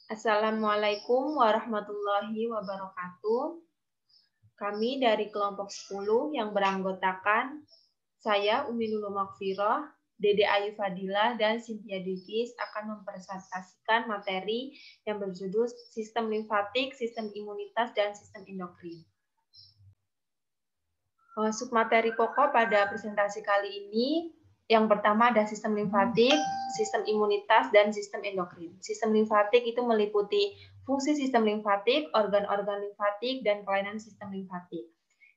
Assalamualaikum warahmatullahi wabarakatuh. Kami dari kelompok 10 yang beranggotakan saya Umi Nurul Makfirah, Dede Ayu Fadila, dan Cynthia Dikis akan mempresentasikan materi yang berjudul Sistem Limfatik, Sistem Imunitas, dan Sistem Endokrin. Submateri pokok pada presentasi kali ini yang pertama ada sistem limfatik, sistem imunitas, dan sistem endokrin. Sistem limfatik itu meliputi fungsi sistem limfatik, organ-organ limfatik, dan kelainan sistem limfatik.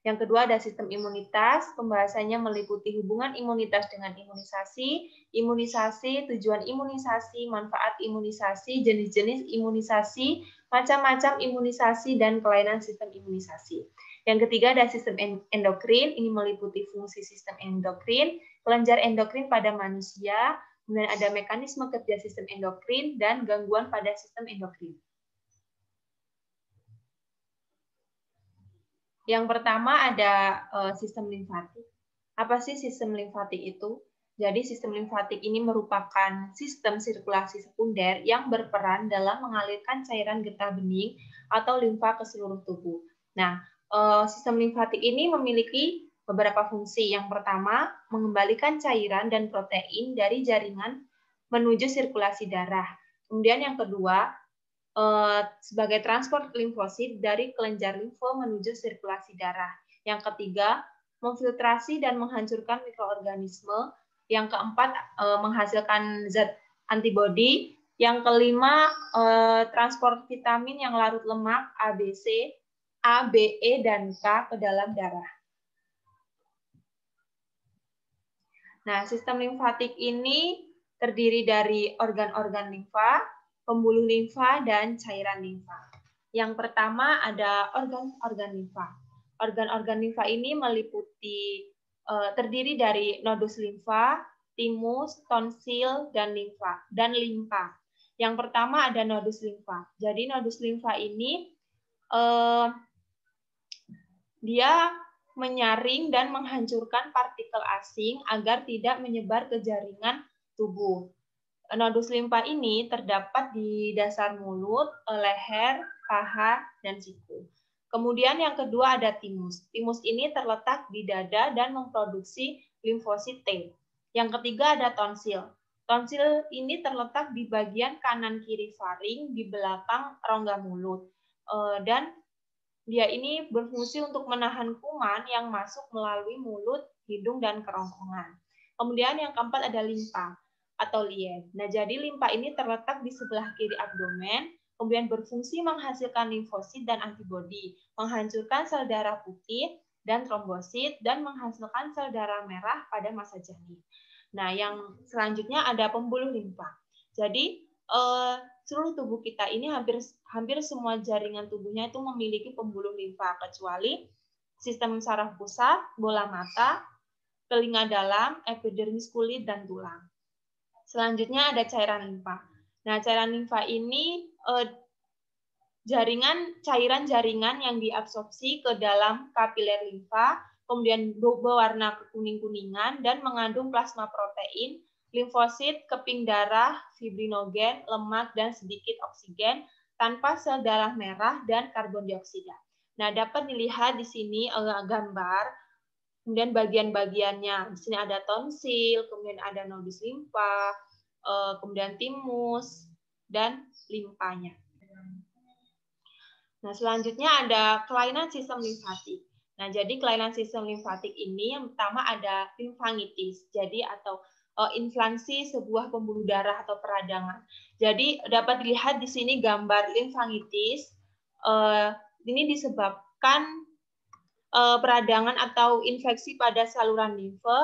Yang kedua ada sistem imunitas, pembahasannya meliputi hubungan imunitas dengan imunisasi, imunisasi, tujuan imunisasi, manfaat imunisasi, jenis-jenis imunisasi, macam-macam imunisasi, dan kelainan sistem imunisasi. Yang ketiga ada sistem endokrin, ini meliputi fungsi sistem endokrin, kelenjar endokrin pada manusia, kemudian ada mekanisme kerja sistem endokrin, dan gangguan pada sistem endokrin. Yang pertama ada sistem limfatik. Apa sih sistem limfatik itu? Jadi sistem limfatik ini merupakan sistem sirkulasi sekunder yang berperan dalam mengalirkan cairan getah bening atau limfa ke seluruh tubuh. Nah, sistem limfatik ini memiliki beberapa fungsi. Yang pertama, mengembalikan cairan dan protein dari jaringan menuju sirkulasi darah. Kemudian yang kedua, sebagai transport limfosit dari kelenjar limfo menuju sirkulasi darah. Yang ketiga, memfiltrasi dan menghancurkan mikroorganisme. Yang keempat, menghasilkan zat antibodi. Yang kelima, transport vitamin yang larut lemak ABC, A, B, E, dan K ke dalam darah. Nah, sistem limfatik ini terdiri dari organ-organ limfa, pembuluh limfa, dan cairan limfa. Yang pertama ada organ-organ limfa. Organ-organ limfa ini meliputi terdiri dari nodus limfa, timus, tonsil, dan limfa. Yang pertama ada nodus limfa. Jadi nodus limfa ini dia menyaring dan menghancurkan partikel asing agar tidak menyebar ke jaringan tubuh. Nodus limfa ini terdapat di dasar mulut, leher, paha, dan siku. Kemudian yang kedua ada timus. Timus ini terletak di dada dan memproduksi limfosit T. Yang ketiga ada tonsil. Tonsil ini terletak di bagian kanan kiri faring di belakang rongga mulut. Dan dia ini berfungsi untuk menahan kuman yang masuk melalui mulut, hidung, dan kerongkongan. Kemudian yang keempat ada limfa atau lien. Nah, jadi limfa ini terletak di sebelah kiri abdomen, kemudian berfungsi menghasilkan limfosit dan antibodi, menghancurkan sel darah putih dan trombosit, dan menghasilkan sel darah merah pada masa janin. Nah, yang selanjutnya ada pembuluh limfa. Jadi, seluruh tubuh kita ini hampir semua jaringan tubuhnya itu memiliki pembuluh limfa, kecuali sistem saraf pusat, bola mata, telinga dalam, epidermis kulit, dan tulang. Selanjutnya ada cairan limfa. Nah, cairan limfa ini cairan jaringan yang diabsorpsi ke dalam kapiler limfa, kemudian berwarna kekuning-kuningan dan mengandung plasma protein, limfosit, keping darah, fibrinogen, lemak, dan sedikit oksigen tanpa sel darah merah dan karbon dioksida. Nah, dapat dilihat di sini gambar, kemudian bagian-bagiannya. Di sini ada tonsil, kemudian ada nodus limfa, kemudian timus, dan limfanya. Nah, selanjutnya ada kelainan sistem limfatik. Nah, jadi kelainan sistem limfatik ini yang pertama ada limfangitis, jadi atau inflamasi sebuah pembuluh darah atau peradangan. Jadi dapat dilihat di sini gambar limfangitis. Ini disebabkan peradangan atau infeksi pada saluran limfe,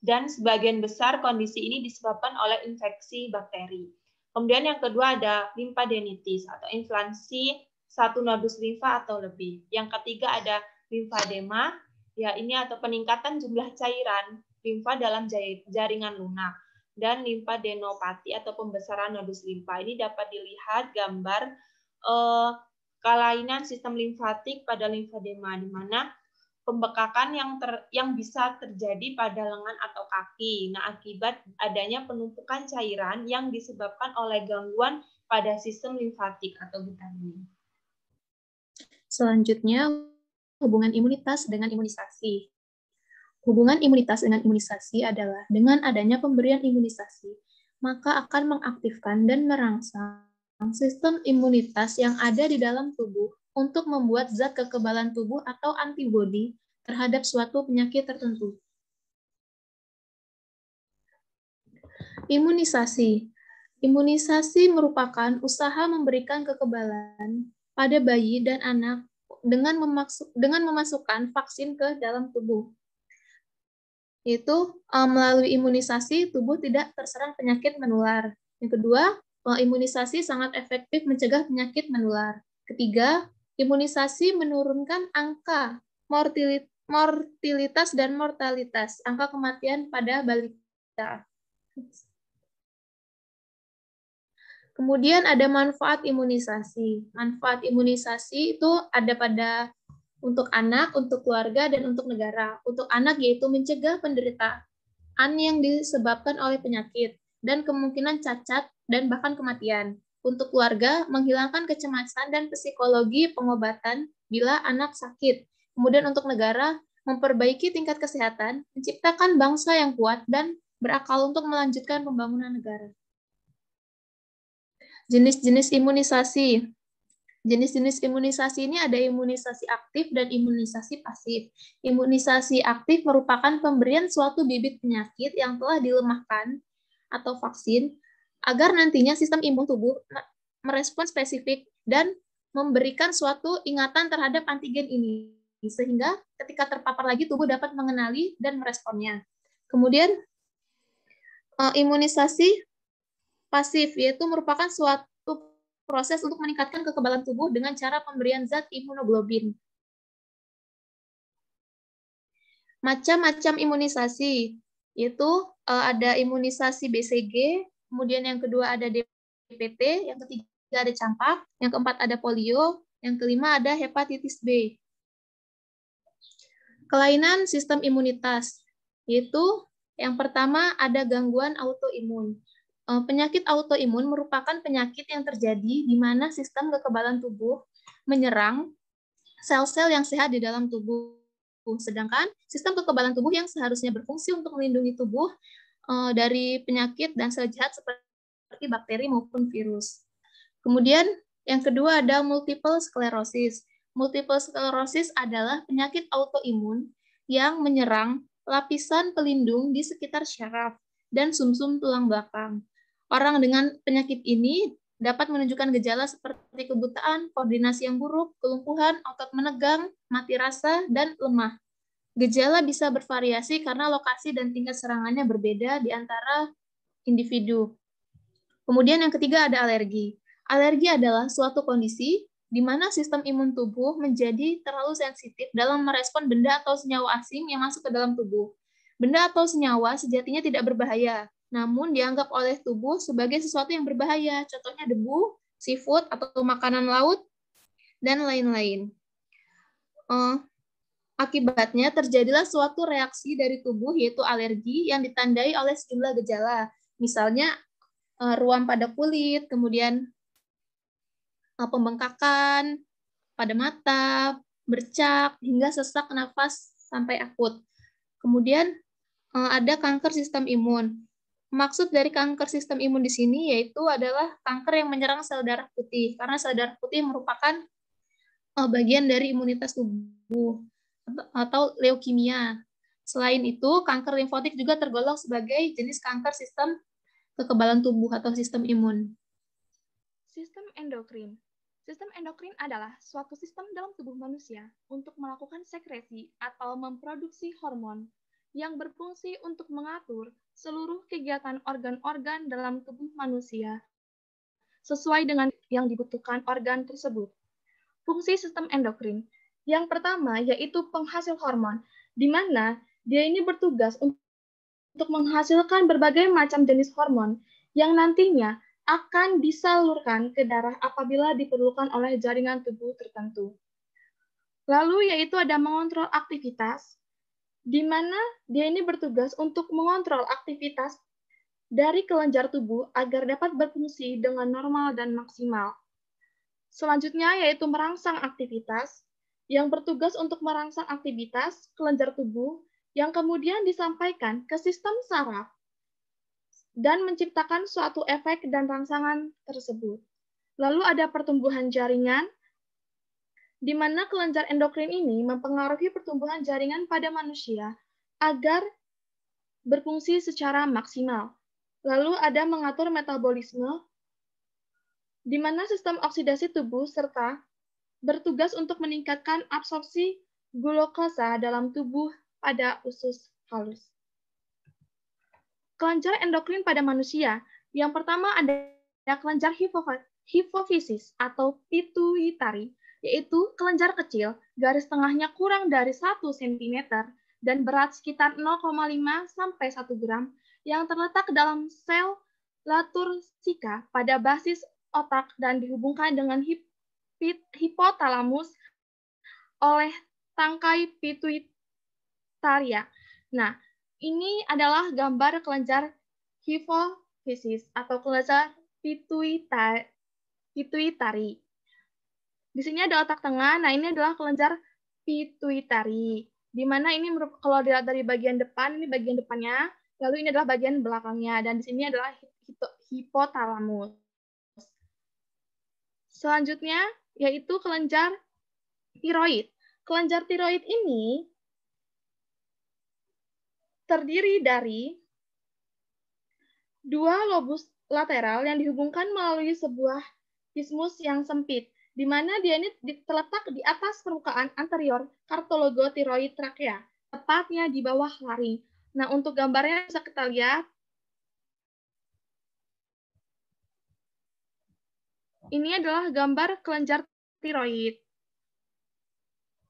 dan sebagian besar kondisi ini disebabkan oleh infeksi bakteri. Kemudian yang kedua ada limfadenitis atau inflamasi satu nodus limfa atau lebih. Yang ketiga ada limfadema, ya ini atau peningkatan jumlah cairan limfa dalam jaringan lunak, dan limfadenopati atau pembesaran nodus limfa. Ini dapat dilihat gambar kelainan sistem limfatik pada limfadema, di mana pembekakan yang bisa terjadi pada lengan atau kaki. Nah, akibat adanya penumpukan cairan yang disebabkan oleh gangguan pada sistem limfatik atau vitamin. Selanjutnya, hubungan imunitas dengan imunisasi. Hubungan imunitas dengan imunisasi adalah dengan adanya pemberian imunisasi, maka akan mengaktifkan dan merangsang sistem imunitas yang ada di dalam tubuh untuk membuat zat kekebalan tubuh atau antibodi terhadap suatu penyakit tertentu. Imunisasi. Imunisasi merupakan usaha memberikan kekebalan pada bayi dan anak dengan memasukkan vaksin ke dalam tubuh. Yaitu melalui imunisasi tubuh tidak terserang penyakit menular. Yang kedua, imunisasi sangat efektif mencegah penyakit menular. Ketiga, imunisasi menurunkan angka mortalitas dan mortalitas, angka kematian pada balita. Kemudian ada manfaat imunisasi. Manfaat imunisasi itu ada pada untuk anak, untuk keluarga, dan untuk negara. Untuk anak yaitu mencegah penderitaan yang disebabkan oleh penyakit dan kemungkinan cacat dan bahkan kematian. Untuk keluarga, menghilangkan kecemasan dan psikologi pengobatan bila anak sakit. Kemudian untuk negara, memperbaiki tingkat kesehatan, menciptakan bangsa yang kuat, dan berakal untuk melanjutkan pembangunan negara. Jenis-jenis imunisasi. Jenis-jenis imunisasi ini ada imunisasi aktif dan imunisasi pasif. Imunisasi aktif merupakan pemberian suatu bibit penyakit yang telah dilemahkan atau vaksin agar nantinya sistem imun tubuh merespons spesifik dan memberikan suatu ingatan terhadap antigen ini, sehingga ketika terpapar lagi tubuh dapat mengenali dan meresponnya. Kemudian imunisasi pasif, yaitu merupakan suatu proses untuk meningkatkan kekebalan tubuh dengan cara pemberian zat imunoglobulin. Macam-macam imunisasi, yaitu ada imunisasi BCG, kemudian yang kedua ada DPT, yang ketiga ada campak, yang keempat ada polio, yang kelima ada hepatitis B. Kelainan sistem imunitas, yaitu yang pertama ada gangguan autoimun. Penyakit autoimun merupakan penyakit yang terjadi di mana sistem kekebalan tubuh menyerang sel-sel yang sehat di dalam tubuh. Sedangkan sistem kekebalan tubuh yang seharusnya berfungsi untuk melindungi tubuh dari penyakit dan sel jahat seperti bakteri maupun virus. Kemudian yang kedua ada multiple sclerosis. Multiple sclerosis adalah penyakit autoimun yang menyerang lapisan pelindung di sekitar syaraf dan sumsum tulang belakang. Orang dengan penyakit ini dapat menunjukkan gejala seperti kebutaan, koordinasi yang buruk, kelumpuhan, otot menegang, mati rasa, dan lemah. Gejala bisa bervariasi karena lokasi dan tingkat serangannya berbeda di antara individu. Kemudian yang ketiga ada alergi. Alergi adalah suatu kondisi di mana sistem imun tubuh menjadi terlalu sensitif dalam merespon benda atau senyawa asing yang masuk ke dalam tubuh. Benda atau senyawa sejatinya tidak berbahaya, namun dianggap oleh tubuh sebagai sesuatu yang berbahaya. Contohnya debu, seafood, atau makanan laut, dan lain-lain. Akibatnya terjadilah suatu reaksi dari tubuh, yaitu alergi, yang ditandai oleh sejumlah gejala. Misalnya, ruam pada kulit, kemudian pembengkakan pada mata, bercak, hingga sesak nafas sampai akut. Kemudian ada kanker sistem imun. Maksud dari kanker sistem imun di sini yaitu adalah kanker yang menyerang sel darah putih, karena sel darah putih merupakan bagian dari imunitas tubuh atau leukemia. Selain itu, kanker limfotik juga tergolong sebagai jenis kanker sistem kekebalan tubuh atau sistem imun. Sistem endokrin. Sistem endokrin adalah suatu sistem dalam tubuh manusia untuk melakukan sekresi atau memproduksi hormon yang berfungsi untuk mengatur seluruh kegiatan organ-organ dalam tubuh manusia sesuai dengan yang dibutuhkan organ tersebut. Fungsi sistem endokrin yang pertama yaitu penghasil hormon, di mana dia ini bertugas untuk menghasilkan berbagai macam jenis hormon yang nantinya akan disalurkan ke darah apabila diperlukan oleh jaringan tubuh tertentu. Lalu yaitu ada mengontrol aktivitas, di mana dia ini bertugas untuk mengontrol aktivitas dari kelenjar tubuh agar dapat berfungsi dengan normal dan maksimal. Selanjutnya yaitu merangsang aktivitas, yang bertugas untuk merangsang aktivitas kelenjar tubuh yang kemudian disampaikan ke sistem saraf dan menciptakan suatu efek dan rangsangan tersebut. Lalu ada pertumbuhan jaringan, di mana kelenjar endokrin ini mempengaruhi pertumbuhan jaringan pada manusia agar berfungsi secara maksimal. Lalu ada mengatur metabolisme, di mana sistem oksidasi tubuh serta bertugas untuk meningkatkan absorpsi glukosa dalam tubuh pada usus halus. Kelenjar endokrin pada manusia, yang pertama ada kelenjar hipofisis atau pituitari, yaitu kelenjar kecil, garis tengahnya kurang dari 1 cm dan berat sekitar 0,5 sampai 1 gram, yang terletak dalam sel latursika pada basis otak dan dihubungkan dengan hipotalamus oleh tangkai pituitaria. Nah, ini adalah gambar kelenjar hipofisis atau kelenjar pituitari. Di sini ada otak tengah. Nah, ini adalah kelenjar pituitari. Di mana ini kalau dilihat dari bagian depan, ini bagian depannya, lalu ini adalah bagian belakangnya, dan di sini adalah hipotalamus. Selanjutnya yaitu kelenjar tiroid. Kelenjar tiroid ini terdiri dari 2 lobus lateral yang dihubungkan melalui sebuah isthmus yang sempit, di mana dia ini terletak di atas permukaan anterior kartilagotiroid trakea, tepatnya di bawah laring. Nah, untuk gambarnya bisa kita lihat. Ini adalah gambar kelenjar tiroid,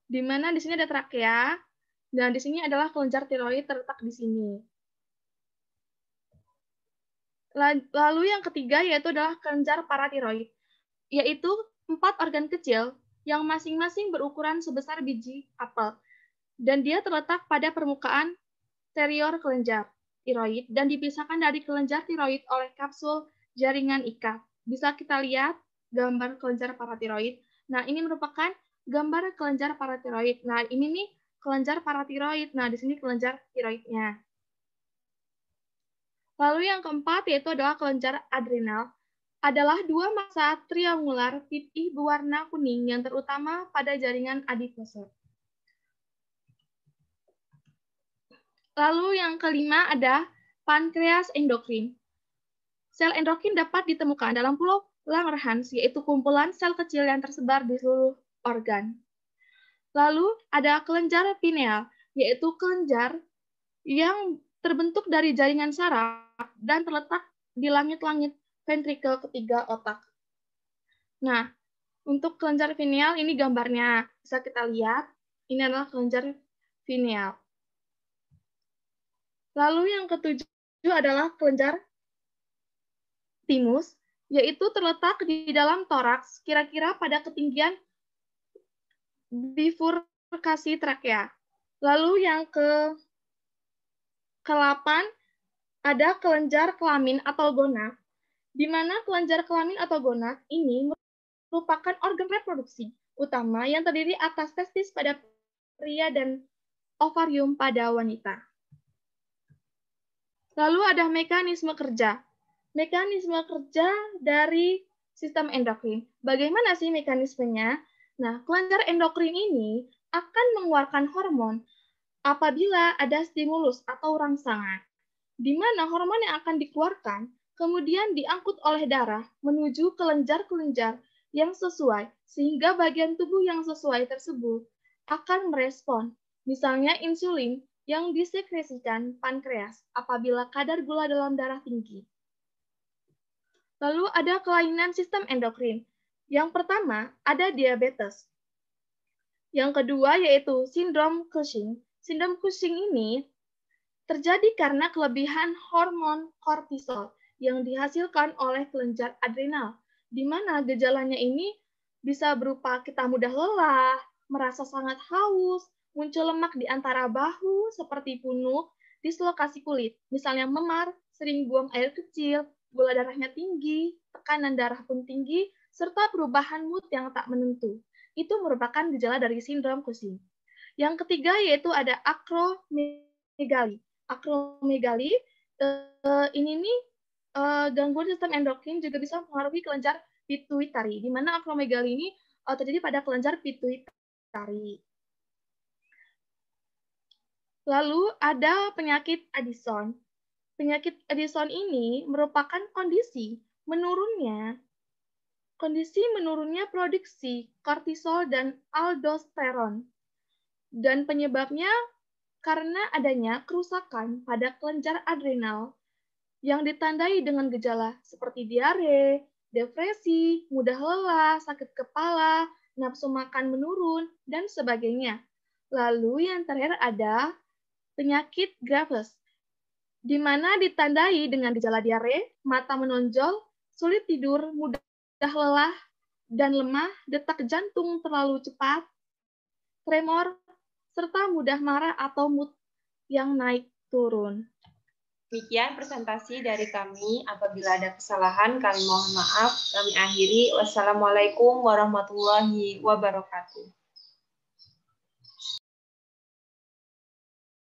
di mana di sini ada trakea, dan di sini adalah kelenjar tiroid terletak di sini. Lalu yang ketiga yaitu adalah kelenjar paratiroid, yaitu 4 organ kecil yang masing-masing berukuran sebesar biji apel, dan dia terletak pada permukaan terior kelenjar tiroid dan dipisahkan dari kelenjar tiroid oleh kapsul jaringan ikat. Bisa kita lihat gambar kelenjar paratiroid. Nah, ini merupakan gambar kelenjar paratiroid. Nah, ini nih kelenjar paratiroid. Nah, di sini kelenjar tiroidnya. Lalu yang keempat yaitu adalah kelenjar adrenal. Adalah 2 massa triangular pipih berwarna kuning yang terutama pada jaringan adipose. Lalu yang kelima ada pankreas endokrin. Sel endokrin dapat ditemukan dalam pulau Langerhans, yaitu kumpulan sel kecil yang tersebar di seluruh organ. Lalu ada kelenjar pineal, yaitu kelenjar yang terbentuk dari jaringan saraf dan terletak di langit-langit ventrikel ketiga otak. Nah, untuk kelenjar pineal ini gambarnya bisa kita lihat. Ini adalah kelenjar pineal. Lalu yang ketujuh adalah kelenjar timus, yaitu terletak di dalam toraks, kira-kira pada ketinggian bifurkasi trakea. Lalu yang ke-8 ada kelenjar kelamin atau gonad, di mana kelenjar kelamin atau gonad ini merupakan organ reproduksi utama yang terdiri atas testis pada pria dan ovarium pada wanita. Lalu ada mekanisme kerja. Mekanisme kerja dari sistem endokrin. Bagaimana sih mekanismenya? Nah, kelenjar endokrin ini akan mengeluarkan hormon apabila ada stimulus atau rangsangan, di mana hormon yang akan dikeluarkan kemudian diangkut oleh darah menuju kelenjar-kelenjar yang sesuai, sehingga bagian tubuh yang sesuai tersebut akan merespon. Misalnya insulin yang disekresikan pankreas apabila kadar gula dalam darah tinggi. Lalu ada kelainan sistem endokrin. Yang pertama ada diabetes. Yang kedua yaitu sindrom Cushing. Sindrom Cushing ini terjadi karena kelebihan hormon kortisol yang dihasilkan oleh kelenjar adrenal, di mana gejalanya ini bisa berupa kita mudah lelah, merasa sangat haus, muncul lemak di antara bahu seperti punuk, dislokasi kulit, misalnya memar, sering buang air kecil, gula darahnya tinggi, tekanan darah pun tinggi, serta perubahan mood yang tak menentu. Itu merupakan gejala dari sindrom Cushing. Yang ketiga yaitu ada akromegali. Akromegali ini nih gangguan sistem endokrin juga bisa mempengaruhi kelenjar pituitari, di mana akromegali ini terjadi pada kelenjar pituitari. Lalu ada penyakit Addison. Penyakit Addison ini merupakan kondisi menurunnya produksi kortisol dan aldosteron. Dan penyebabnya karena adanya kerusakan pada kelenjar adrenal yang ditandai dengan gejala seperti diare, depresi, mudah lelah, sakit kepala, nafsu makan menurun, dan sebagainya. Lalu yang terakhir ada penyakit Graves, di mana ditandai dengan gejala diare, mata menonjol, sulit tidur, mudah lelah dan lemah, detak jantung terlalu cepat, tremor, serta mudah marah atau mood yang naik turun. Demikian presentasi dari kami. Apabila ada kesalahan, kami mohon maaf. Kami akhiri. Wassalamualaikum warahmatullahi wabarakatuh.